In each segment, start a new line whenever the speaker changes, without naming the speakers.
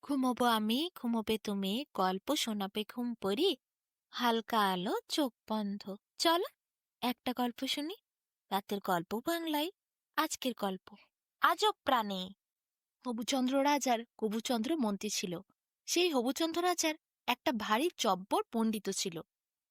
ঘুমোবো আমি, ঘুমোবে তুমি, গল্প শোনাবে ঘুম পড়ি, হালকা আলো চোখ বন্ধ। চলো একটা গল্প শুনি। রাতের গল্প বাংলায়। আজকের গল্প আজব প্রাণী। হবুচন্দ্র রাজার হবুচন্দ্র মন্ত্রী ছিল। সেই হবুচন্দ্র রাজার একটা ভারী জব্বর পণ্ডিত ছিল।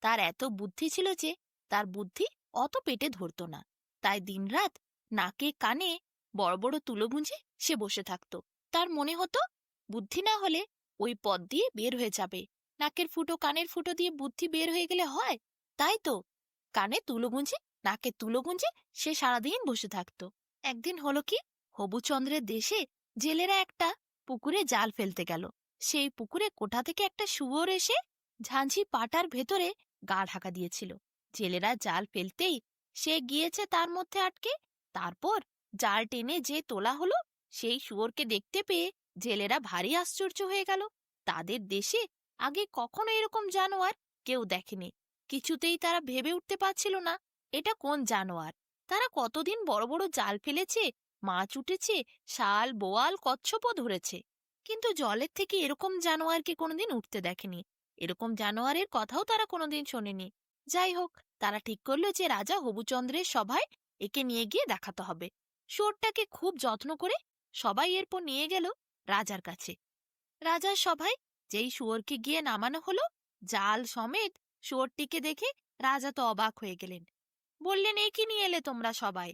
তার এত বুদ্ধি ছিল যে তার বুদ্ধি অত পেটে ধরত না। তাই দিনরাত নাকে কানে বড় বড় তুলো গুঁজে সে বসে থাকত। তার মনে হতো বুদ্ধি না হলে ওই পথ দিয়ে বের হয়ে যাবে। নাকের ফুটো কানের ফুটো দিয়ে বুদ্ধি বের হয়ে গেলে হয়, তাই তো কানে তুলো গুঁজে নাকে তুলো গুঁজে সে সারাদিন বসে থাকত। একদিন হলো কি, হবুচন্দ্রের দেশে জেলেরা একটা পুকুরে জাল ফেলতে গেল। সেই পুকুরে কোথা থেকে একটা শুয়োর এসে ঝাঁঝি পাটার ভেতরে গা ঢাকা দিয়েছিল। জেলেরা জাল ফেলতেই সে গিয়েছে তার মধ্যে আটকে। তারপর জাল টেনে যে তোলা হলো, সেই শুয়োরকে দেখতে পেয়ে জেলেরা ভারী আশ্চর্য হয়ে গেল। তাদের দেশে আগে কখনো এরকম জানোয়ার কেউ দেখেনি। কিছুতেই তারা ভেবে উঠতে পারছিল না এটা কোন জানোয়ার। তারা কতদিন বড় বড় জাল ফেলেছে, মাছ উঠেছে, শাল বোয়াল কচ্ছপও ধরেছে, কিন্তু জলের থেকে এরকম জানোয়ারকে কোনোদিন উঠতে দেখেনি। এরকম জানোয়ারের কথাও তারা কোনোদিন শোনেনি। যাই হোক, তারা ঠিক করলো যে রাজা হবুচন্দ্রের সভায় একে নিয়ে গিয়ে দেখাতে হবে। শুয়োরটাকে খুব যত্ন করে সবাই এরপর নিয়ে গেল রাজার কাছে। রাজার সভায় যেই শুয়োরকে গিয়ে নামানো হলো, জাল সমেত শুয়োরটিকে দেখে রাজা তো অবাক হয়ে গেলেন। বললেন, এ কি নিয়ে এলে তোমরা সবাই?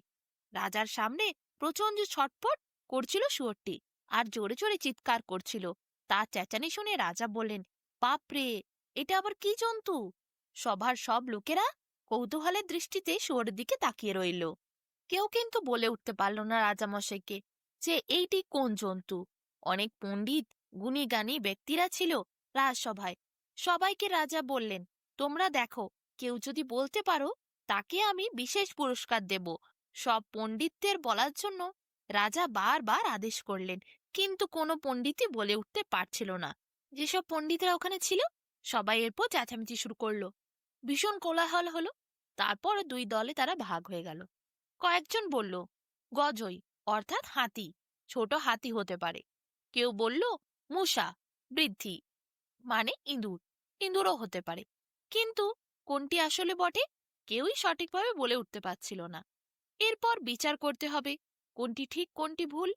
রাজার সামনে প্রচন্ড ছটফট করছিল শুয়োরটি, আর জোরে জোরে চিৎকার করছিল। তার চেঁচানি শুনে রাজা বললেন, বাপরে, এটা আবার কি জন্তু? সভার সব লোকেরা কৌতূহলের দৃষ্টিতে শুয়োরের দিকে তাকিয়ে রইল। কেউ কিন্তু বলে উঠতে পারল না রাজামশাইকে যে এইটি কোন জন্তু। অনেক পণ্ডিত গুণী জ্ঞানী ব্যক্তিরা ছিল রাজসভায়। সবাইকে রাজা বললেন, তোমরা দেখো, কেউ যদি বলতে পারো তাকে আমি বিশেষ পুরস্কার দেব। সব পণ্ডিতদের বলার জন্য রাজা বারবার আদেশ করলেন, কিন্তু কোনো পণ্ডিতই বলে উঠতে পারছিল না। যেসব পণ্ডিতরা ওখানে ছিল সবাই এরপর চেঁচামেচি শুরু করলো। ভীষণ কোলাহল হলো। তারপর দুই দলে তারা ভাগ হয়ে গেল। কয়েকজন বলল গজই, অর্থাৎ হাতি, ছোট হাতি হতে পারে। কেউ বলল মূষা, বৃদ্ধি, মানে ইঁদুর, ইঁদুরও হতে পারে। কিন্তু কোনটি আসলে বটে কেউই সঠিকভাবে বলে উঠতে পারছিল না। এরপর বিচার করতে হবে কোনটি ঠিক কোনটি ভুল।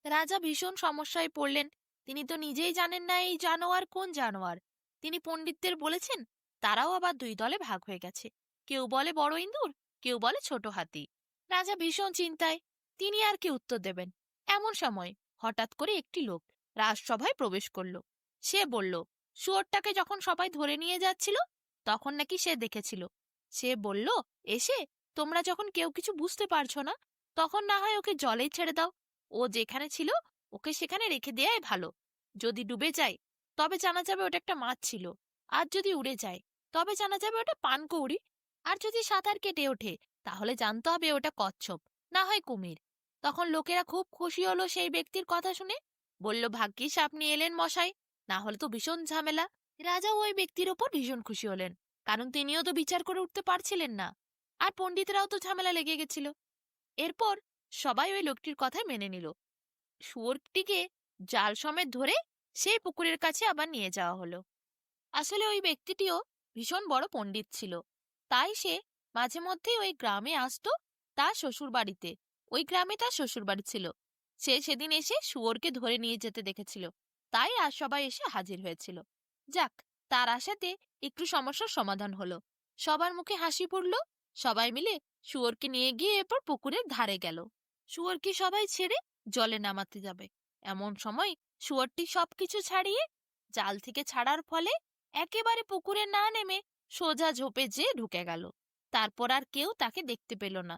রাজা ভীষণ সমস্যায় পড়লেন। তিনি তো নিজেই জানেন না এই জানোয়ার কোন জানোয়ার। তিনি পণ্ডিতদের বলেছেন, তারাও আবার দুই দলে ভাগ হয়ে গেছে। কেউ বলে বড় ইঁদুর, কেউ বলে ছোট হাতি। রাজা ভীষণ চিন্তায়, তিনি আর কি উত্তর দেবেন। এমন সময় হঠাৎ করে একটি লোক রাজসভায় প্রবেশ করল। সে বলল, শুয়োরটাকে যখন সবাই ধরে নিয়ে যাচ্ছিল তখন নাকি সে দেখেছিল। সে বলল, এসে তোমরা যখন কেউ কিছু বুঝতে পারছো না, তখন না হয় ওকে জলেই ছেড়ে দাও। ও যেখানে ছিল ওকে সেখানে রেখে দেয়াই ভালো। যদি ডুবে যায় তবে জানা যাবে ওটা একটা মাছ ছিল, আর যদি উড়ে যায় তবে জানা যাবে ওটা পানকৌড়ি, আর যদি সাঁতার কেটে ওঠে তাহলে জানতে হবে ওটা কচ্ছপ, না হয় কুমির। তখন লোকেরা খুব খুশি হলো সেই ব্যক্তির কথা শুনে। বলল, ভাগ্যিস আপনি এলেন মশাই, না হলে তো ভীষণ ঝামেলা। রাজা ওই ব্যক্তির ওপর ভীষণ খুশি হলেন, কারণ তিনিও তো বিচার করে উঠতে পারছিলেন না, আর পণ্ডিতরাও তো ঝামেলা লেগে গেছিল। এরপর সবাই ওই লোকটির কথাই মেনে নিল। শুয়োরটিকে জাল সমেত ধরে সেই পুকুরের কাছে আবার নিয়ে যাওয়া হলো। আসলে ওই ব্যক্তিটিও ভীষণ বড় পণ্ডিত ছিল। তাই সে মাঝে মধ্যে ওই গ্রামে আসতো তার শ্বশুর বাড়িতে। ওই গ্রামে তার শ্বশুর বাড়ি ছিল। সে সেদিন এসে শুয়োরকে ধরে নিয়ে যেতে দেখেছিল, তাই আজ সবাই এসে হাজির হয়েছিল। যাক, তার আশাতে একটু সমস্যার সমাধান হলো। সবার মুখে হাসি পড়ল। সবাই মিলে শুয়োরকে নিয়ে গিয়ে এরপর পুকুরের ধারে গেল। শুয়োরকে সবাই ছেড়ে জলে নামাতে যাবে। এমন সময় শুয়োরটি সবকিছু ছাড়িয়ে জাল থেকে ছাড়ার ফলে একেবারে পুকুরে না নেমে সোজা ঝোপে যেয়ে ঢুকে গেল। তারপর আর কেউ তাকে দেখতে পেল না।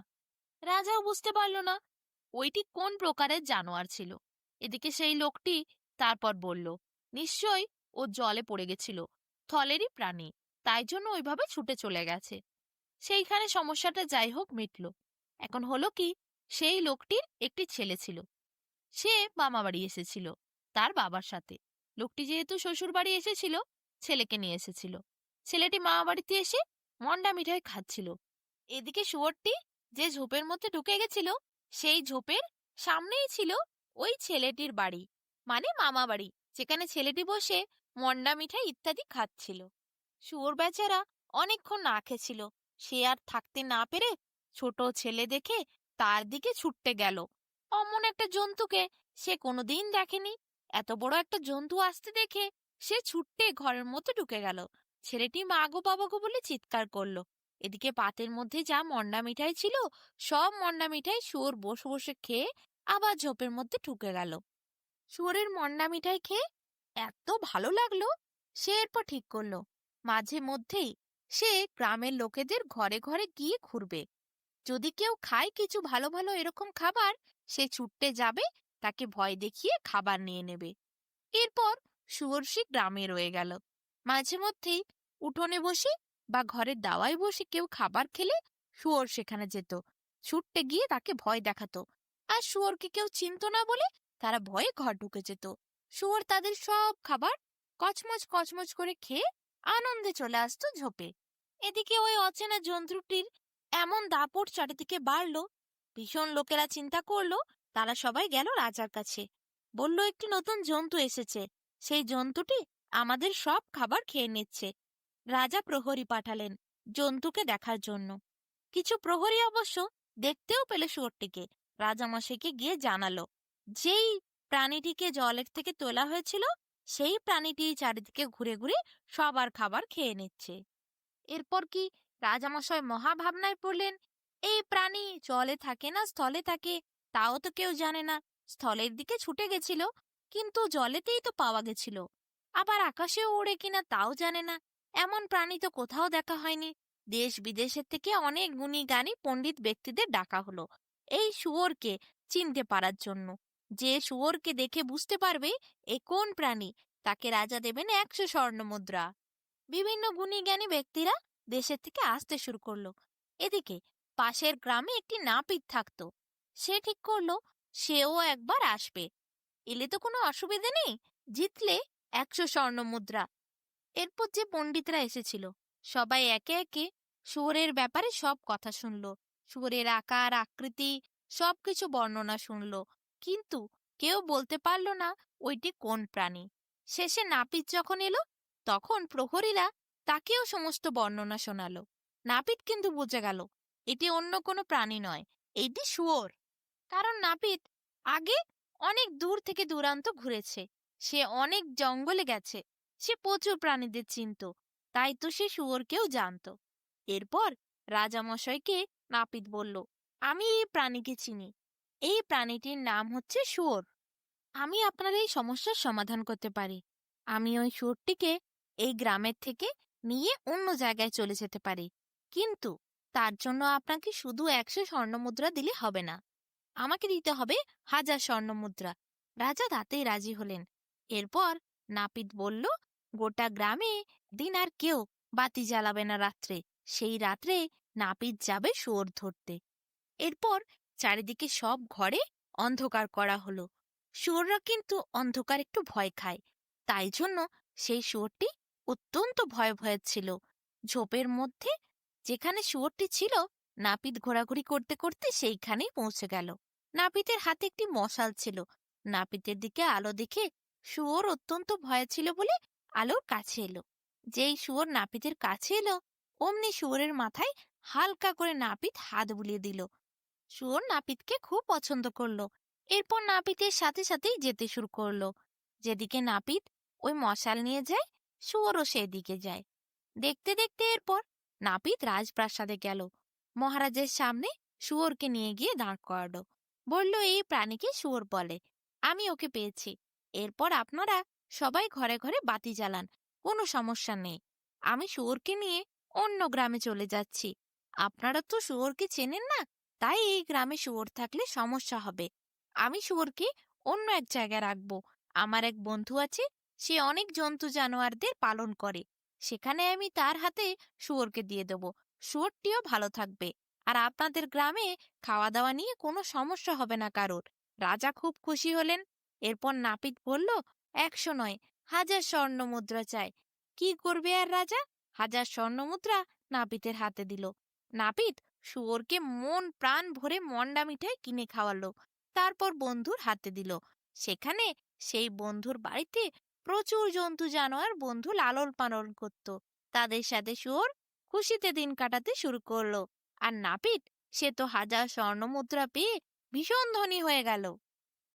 রাজাও বুঝতে পারল না ওইটি কোন প্রকারের জানোয়ার ছিল। এদিকে সেই লোকটি তারপর বলল, নিশ্চয়ই ও জলে পড়ে গেছিল, থলেরই প্রাণী, তাই জন্য ওইভাবে ছুটে চলে গেছে। সেইখানে সমস্যাটা যাই হোক মিটল। এখন হলো কি, সেই লোকটির একটি ছেলে ছিল। সে মামা বাড়ি এসেছিল তার বাবার সাথে। লোকটি যেহেতু শ্বশুর বাড়ি এসেছিল, ছেলেকে নিয়ে এসেছিল। ছেলেটি মামা বাড়িতে এসে মন্ডা মিঠাই খাচ্ছিল। এদিকে শুয়োরটি যে ঝোপের মধ্যে ঢুকে গেছিল, সেই ঝোপের সামনেই ছিল ওই ছেলেটির বাড়ি। মানে মামা বাড়ি, যেখানে ছেলেটি বসে মন্ডা মিঠাই ইত্যাদি খাচ্ছিল। শুয়োর বেচারা অনেকক্ষণ না খেয়েছিল। সে আর থাকতে না পেরে ছোট ছেলে দেখে তার দিকে ছুটতে গেল। অমন একটা জন্তুকে সে কোনোদিন দেখেনি। এত বড় একটা জন্তু আসতে দেখে সে ছুটতে ঘরের মধ্যে ঢুকে গেল। ছেলেটি মা গো বাবা গো বলে চিৎকার করলো। এদিকে পাতের মধ্যে যা মন্ডা মিঠাই ছিল, সব মন্ডা মিঠাই শুয়োর বসে বসে খেয়ে আবার ঝোপের মধ্যে ঢুকে গেল। শুয়োরের মন্ডা মিঠাই খেয়ে এত ভালো লাগলো, সে এরপর ঠিক করলো মাঝে মধ্যেই সে গ্রামের লোকেদের ঘরে ঘরে গিয়ে ঘুরবে। যদি কেউ খায় কিছু ভালো ভালো এরকম খাবার, সে ছুটতে যাবে, তাকে ভয় দেখিয়ে খাবার নিয়ে নেবে। এরপর শুয়োরশি গ্রামে রয়ে গেল। মাঝে মধ্যেই উঠোনে বসে বা ঘরের দাওয়ায় বসে কেউ খাবার খেলে শুয়োর সেখানে যেত, ছুটতে গিয়ে তাকে ভয় দেখাতো। আর শুয়োরকে কেউ চিনত না বলে তারা ভয়ে ঘর ঢুকে যেত। শুয়োর তাদের সব খাবার কচমচ কচমচ করে খেয়ে আনন্দে চলে আসতো ঝোপে। এদিকে ওই অচেনা জন্তুটির এমন দাপট চারিদিকে বাড়লো, ভীষণ লোকেরা চিন্তা করলো। তারা সবাই গেল রাজার কাছে, বলল একটি নতুন জন্তু এসেছে, সেই জন্তুটি আমাদের সব খাবার খেয়ে নিচ্ছে। রাজা প্রহরী পাঠালেন জন্তুকে দেখার জন্য। কিছু প্রহরী অবশ্য দেখতেও পেল শুয়োরটিকে। রাজামশাইকে গিয়ে জানালো, যেই প্রাণীটিকে জলের থেকে তোলা হয়েছিল সেই প্রাণীটি চারিদিকে ঘুরে ঘুরে সবার খাবার খেয়ে নিচ্ছে। এরপর কি রাজামশাই মহা ভাবনায় পড়লেন। এই প্রাণী জলে থাকে না স্থলে থাকে তাও তো কেউ জানে না। স্থলের দিকে ছুটে গেছিল, কিন্তু জলেতেই তো পাওয়া গেছিল। আবার আকাশেও ওড়ে কিনা তাও জানে না। এমন প্রাণী তো কোথাও দেখা হয়নি। দেশ বিদেশের থেকে অনেক গুণী জ্ঞানী পণ্ডিত ব্যক্তিদের ডাকা হলো এই শুয়োরকে চিনতে পারার জন্য। যে শুয়োরকে দেখে বুঝতে পারবে এ কোন প্রাণী, তাকে রাজা দেবেন 100 স্বর্ণমুদ্রা। বিভিন্ন গুণী জ্ঞানী ব্যক্তিরা দেশের থেকে আসতে শুরু করলো। এদিকে পাশের গ্রামে একটি নাপিত থাকতো। সে ঠিক করলো সেও একবার আসবে। এলে তো কোনো অসুবিধে নেই, জিতলে 100 স্বর্ণমুদ্রা। এরপর যে পণ্ডিতরা এসেছিল সবাই একে একে শুয়োরের ব্যাপারে সব কথা শুনলো। শুয়োরের আকার আকৃতি সবকিছু বর্ণনা শুনলো, কিন্তু কেউ বলতে পারলো না ওইটি কোন প্রাণী। শেষে নাপিত যখন এলো, তখন প্রহরীরা তাকেও সমস্ত বর্ণনা শোনালো। নাপিত কিন্তু বুঝে গেল এটি অন্য কোনো প্রাণী নয়, এটি শুয়োর। কারণ নাপিত আগে অনেক দূর থেকে দূরান্ত ঘুরেছে, সে অনেক জঙ্গলে গেছে, সে প্রচুর প্রাণীদের চিনত, তাই তো সে শুয়োরকেও জানতো। এরপর রাজামশাইকে নাপিত বলল, আমি এই প্রাণীকে চিনি, এই প্রাণীটির নাম হচ্ছে শুয়োর। আমি আপনার এই সমস্যার সমাধান করতে পারি। আমি ওই শুয়োরটিকে এই গ্রামের থেকে নিয়ে অন্য জায়গায় চলে যেতে পারি, কিন্তু তার জন্য আপনাকে শুধু 100 স্বর্ণমুদ্রা দিলে হবে না, আমাকে দিতে হবে 1000 স্বর্ণমুদ্রা। রাজা তাতেই রাজি হলেন। এরপর নাপিত বলল, গোটা গ্রামে দিন আর কেউ বাতি জ্বালাবে না রাত্রে। সেই রাত্রে নাপিত যাবে শুয়োর ধরতে। এরপর চারিদিকে সব ঘরে অন্ধকার করা হলো। শুয়োররা কিন্তু অন্ধকার একটু ভয় খায়, তাই জন্য সেই শুয়োরটি অত্যন্ত ভয়ে ভয়ে ছিল। ঝোপের মধ্যে যেখানে শুয়োরটি ছিল, নাপিত ঘোরাঘুরি করতে করতে সেইখানেই পৌঁছে গেল। নাপিতের হাতে একটি মশাল ছিল। নাপিতের দিকে আলো দেখে শুয়োর অত্যন্ত ভয়ে ছিল বলে আলোর কাছে এলো। যেই শুয়োর নাপিতের কাছে এলো, অমনি শুয়োরের মাথায় হালকা করে নাপিত হাত বুলিয়ে দিল। শুয়োর নাপিতকে খুব পছন্দ করলো। এরপর নাপিতের সাথে সাথেই যেতে শুরু করলো। যেদিকে নাপিত ওই মশাল নিয়ে যায়, শুয়োরও সেদিকে যায়। দেখতে দেখতে এরপর নাপিত রাজপ্রাসাদে গেল। মহারাজের সামনে শুয়োরকে নিয়ে গিয়ে দাঁড় করালো। বলল, এই প্রাণীকে শুয়োর বলে, আমি ওকে পেয়েছি। এরপর আপনারা সবাই ঘরে ঘরে বাতি জ্বালান, কোনো সমস্যা নেই। আমি শুয়োরকে নিয়ে অন্য গ্রামে চলে যাচ্ছি। আপনারা তো শুয়োরকে চেনেন না, তাই এই গ্রামে শুয়োর থাকলে সমস্যা হবে। আমি শুয়োরকে অন্য এক জায়গায় রাখবো। আমার এক বন্ধু আছে, সে অনেক জন্তু জানোয়ারদের পালন করে, সেখানে আমি তার হাতে শুয়োরকে দিয়ে দেব। শুয়োরটিও ভালো থাকবে, আর আপনাদের গ্রামে খাওয়া দাওয়া নিয়ে কোনো সমস্যা হবে না কারোর। রাজা খুব খুশি হলেন। এরপর নাপিত বলল, 100 নয়, 1000 স্বর্ণমুদ্রা চাই। কি করবে আর রাজা? 1000 স্বর্ণমুদ্রা নাপিতের হাতে দিল। নাপিত শুয়োরকে মন প্রাণ ভরে মন্ডা মিঠাই কিনে খাওয়ালো, তারপর বন্ধুর হাতে দিল। সেখানে সেই বন্ধুর বাড়িতে প্রচুর জন্তু জানোয়ার বন্ধু লালন পালন করত। তাদের সাথে শুয়োর খুশিতে দিন কাটাতে শুরু করলো। আর নাপিত, সে তো হাজার স্বর্ণ মুদ্রা পেয়ে ভীষণ ধনী হয়ে গেল।